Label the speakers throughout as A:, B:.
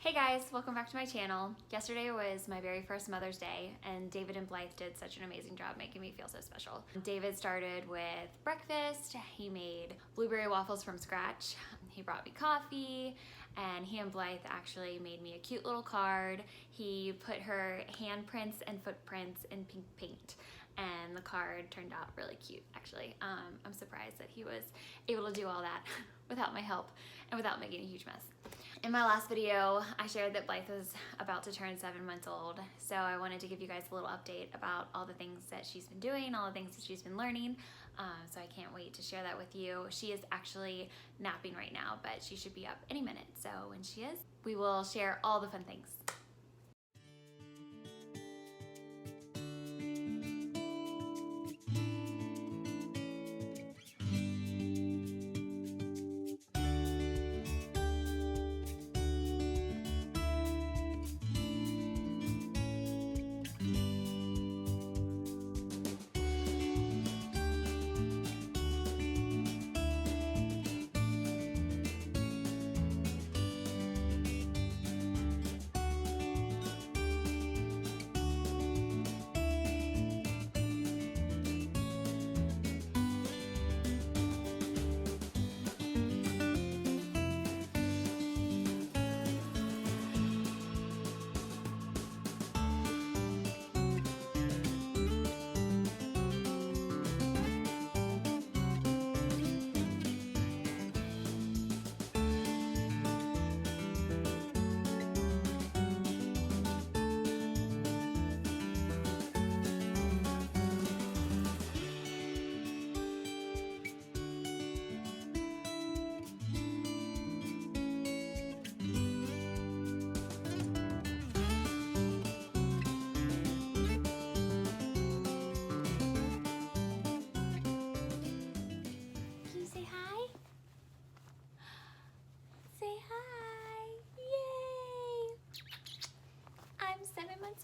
A: Hey guys, welcome back to my channel. Yesterday was my very first Mother's Day and David and Blythe did such an amazing job making me feel so special. David started with breakfast. He made blueberry waffles from scratch. He brought me coffee and he and Blythe actually made me a cute little card. He put her handprints and footprints in pink paint and the card turned out really cute actually. I'm surprised that he was able to do all that without my help and without making a huge mess. In my last video, I shared that Blythe was about to turn 7 months old, so I wanted to give you guys a little update about all the things that she's been doing, all the things that she's been learning, so I can't wait to share that with you. She is actually napping right now, but she should be up any minute, so when she is, we will share all the fun things.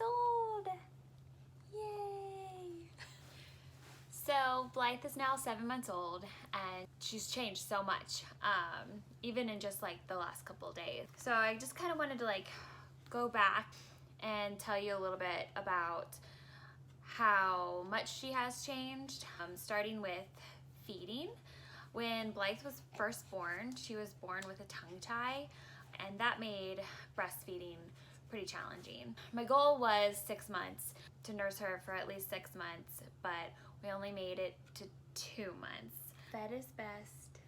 A: Old. Yay! So Blythe is now 7 months old and she's changed so much, even in just like the last couple of days. So I just kind of wanted to like go back and tell you a little bit about how much she has changed, starting with feeding. When Blythe was first born, she was born with a tongue tie, and that made breastfeeding pretty challenging. My goal was 6 months, to nurse her for at least 6 months, but we only made it to 2 months. Fed is best.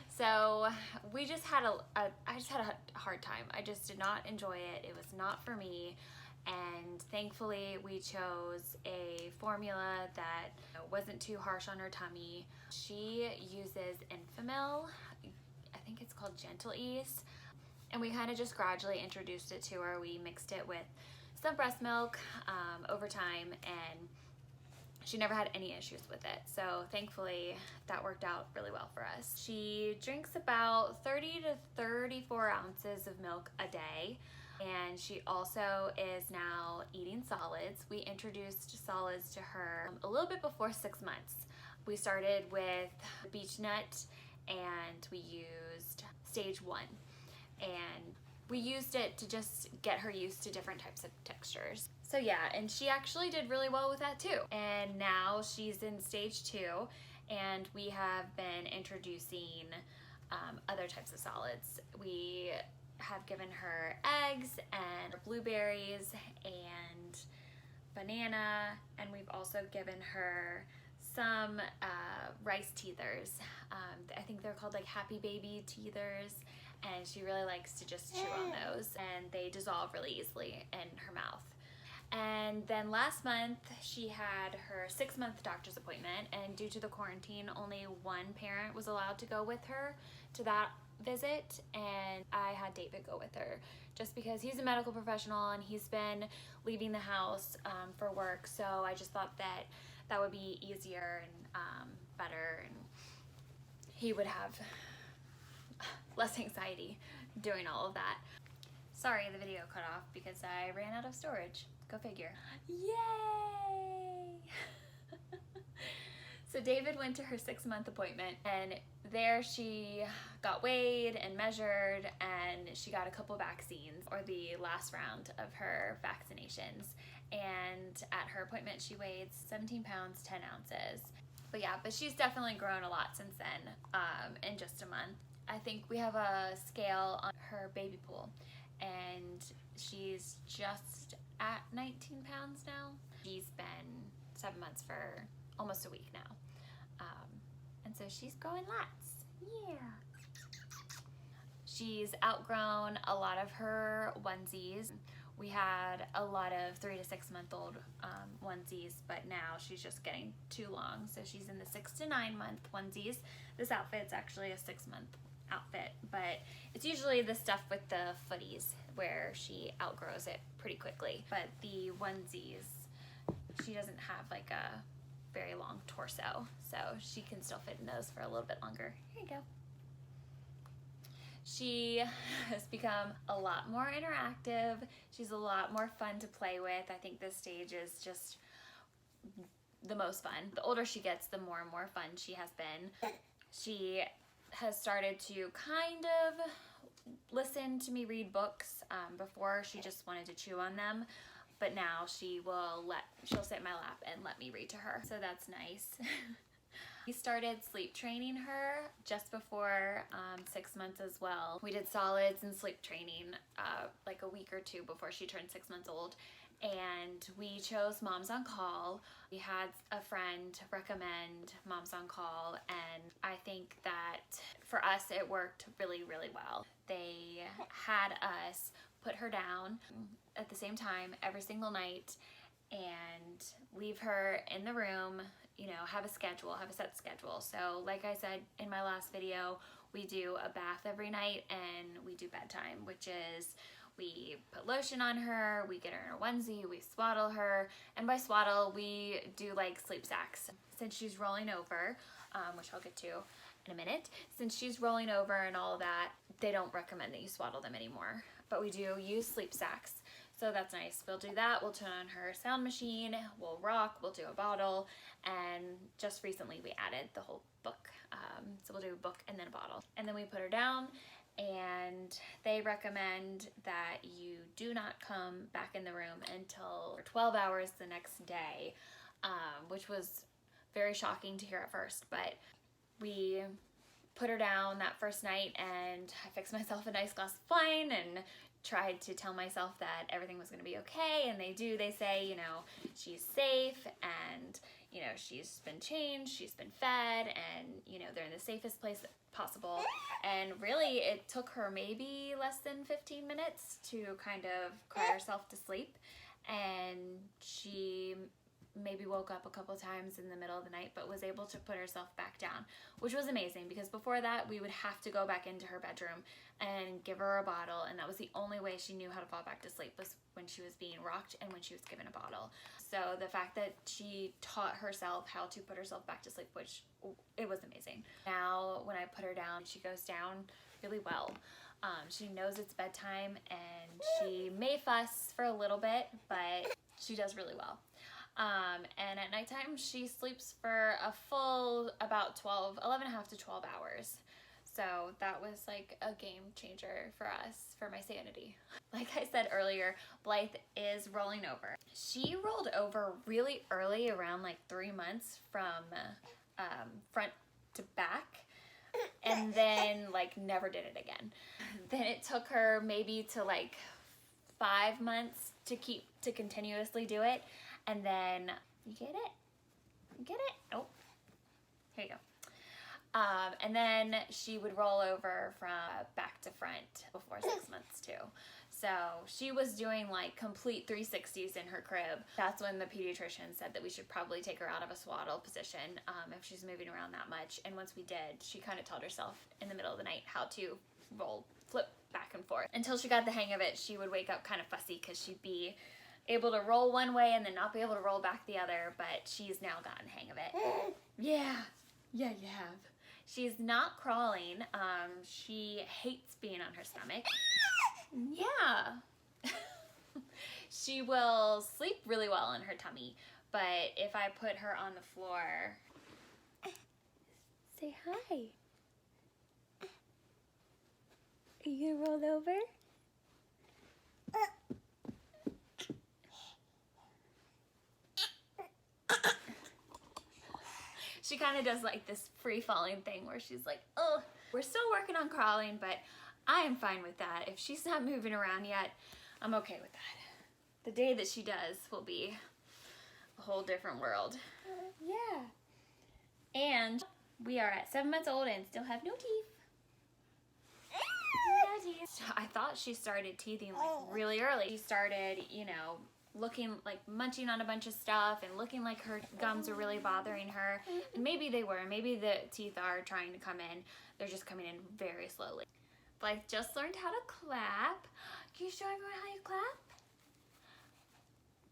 A: So we just had I just had a hard time. I just did not enjoy it. It was not for me. And thankfully we chose a formula that wasn't too harsh on her tummy. She uses Enfamil. I think it's called Gentle Ease. And we kind of just gradually introduced it to her. We mixed it with some breast milk over time, and she never had any issues with it. So thankfully that worked out really well for us. She drinks about 30 to 34 ounces of milk a day, and she also is now eating solids. We introduced solids to her a little bit before 6 months. We started with beech nut and we used stage 1. And we used it to just get her used to different types of textures. So yeah, and she actually did really well with that too. And now she's in stage 2 and we have been introducing other types of solids. We have given her eggs and blueberries and banana, and we've also given her some rice teethers. I think they're called like Happy Baby teethers, and she really likes to just chew on those, and they dissolve really easily in her mouth. And then last month she had her 6-month doctor's appointment, and due to the quarantine only one parent was allowed to go with her to that visit, and I had David go with her just because he's a medical professional and he's been leaving the house for work. So I just thought that that would be easier and better, and he would have less anxiety doing all of that. Sorry the video cut off because I ran out of storage. Go figure. Yay! So David went to her 6-month appointment, and there she got weighed and measured, and she got a couple vaccines, or the last round of her vaccinations. And at her appointment, she weighed 17 pounds, 10 ounces. But yeah, but she's definitely grown a lot since then, in just a month. I think we have a scale on her baby pool, and she's just at 19 pounds now. She's been 7 months for almost a week now. And so she's growing lots. Yeah. She's outgrown a lot of her onesies. We had a lot of 3 to 6 month old onesies, but now she's just getting too long. So she's in the 6 to 9 month onesies. This outfit's actually a 6 month outfit, but it's usually the stuff with the footies where she outgrows it pretty quickly. But the onesies, she doesn't have like a very long torso, so she can still fit in those for a little bit longer. Here you go. She has become a lot more interactive. She's a lot more fun to play with. I think this stage is just the most fun. The older she gets, the more and more fun she has been. She has started to kind of listen to me read books. Before she just wanted to chew on them, but now she'll sit in my lap and let me read to her. So that's nice. We started sleep training her just before 6 months as well. We did solids and sleep training like a week or two before she turned 6 months old. And we chose Moms on Call. We had a friend recommend Moms on Call, and I think that for us it worked really, really well. They had us put her down at the same time every single night and leave her in the room, you know, have a set schedule. So like I said in my last video, we do a bath every night and we do bedtime, which is we put lotion on her, we get her in her onesie, we swaddle her, and by swaddle we do like sleep sacks. Since she's rolling over, which I'll get to in a minute, since she's rolling over and all of that, they don't recommend that you swaddle them anymore. But we do use sleep sacks, so that's nice. We'll do that, we'll turn on her sound machine, we'll rock, we'll do a bottle, and just recently we added the whole book. So we'll do a book and then a bottle. And then we put her down, and they recommend that you do not come back in the room until 12 hours the next day, which was very shocking to hear at first, but we put her down that first night and I fixed myself a nice glass of wine and tried to tell myself that everything was going to be okay, and they say, you know, she's safe and, you know, she's been changed, she's been fed, and, you know, they're in the safest place possible. And really it took her maybe less than 15 minutes to kind of cry herself to sleep, and she maybe woke up a couple times in the middle of the night but was able to put herself back down, which was amazing because before that we would have to go back into her bedroom and give her a bottle, and that was the only way she knew how to fall back to sleep, was when she was being rocked and when she was given a bottle. So the fact that she taught herself how to put herself back to sleep, which it was amazing. Now when I put her down, she goes down really well. She knows it's bedtime and she may fuss for a little bit, but she does really well. And at nighttime she sleeps for a full about 11.5 to 12 hours. So that was like a game changer for us, for my sanity. Like I said earlier, Blythe is rolling over. She rolled over really early, around like 3 months, from front to back, and then like never did it again. Then it took her maybe to like 5 months to continuously do it. And then, you get it? You get it? Oh, here you go. And then she would roll over from back to front before 6 months too. So she was doing like complete 360s in her crib. That's when the pediatrician said that we should probably take her out of a swaddle position if she's moving around that much. And once we did, she kind of taught herself in the middle of the night how to flip back and forth. Until she got the hang of it, she would wake up kind of fussy because she'd be able to roll one way and then not be able to roll back the other, but she's now gotten the hang of it. Yeah, you have. She's not crawling. She hates being on her stomach. Yeah. She will sleep really well in her tummy, but if I put her on the floor, say hi. Are you gonna roll over? She kind of does like this free-falling thing where she's like, oh. We're still working on crawling, but I am fine with that. If she's not moving around yet, I'm okay with that. The day that she does will be a whole different world. Yeah. And we are at 7 months old and still have no teeth. No teeth. I thought she started teething like really early. She started, you know, looking like munching on a bunch of stuff and looking like her gums were really bothering her. And maybe they were. Maybe the teeth are trying to come in. They're just coming in very slowly. Blythe just learned how to clap. Can you show everyone how you clap?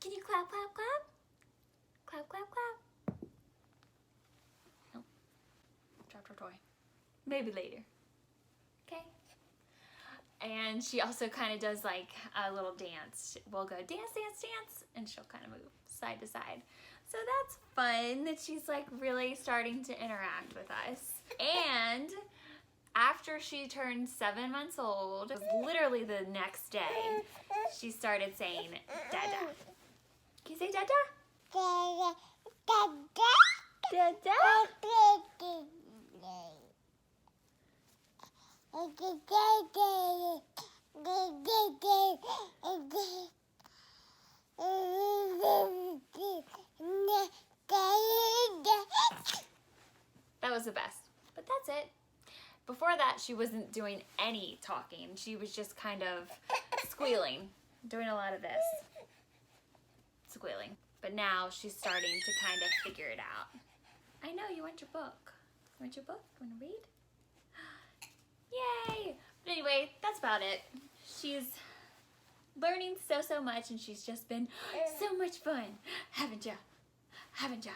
A: Can you clap, clap, clap? Clap, clap, clap. Nope. Dropped her toy. Maybe later. Okay. And she also kind of does like a little dance. We'll go dance, dance, dance, and she'll kind of move side to side. So that's fun that she's like really starting to interact with us. And after she turned 7 months old, it was literally the next day, she started saying dada. Can you say dada? Dada. Dada. That was the best, but that's it. Before that, she wasn't doing any talking. She was just kind of squealing, doing a lot of this. Squealing. But now she's starting to kind of figure it out. I know, you want your book. You want your book? You want to read? Yay! But anyway, that's about it. She's learning so much, and she's just been so much fun. Haven't ya? Haven't ya?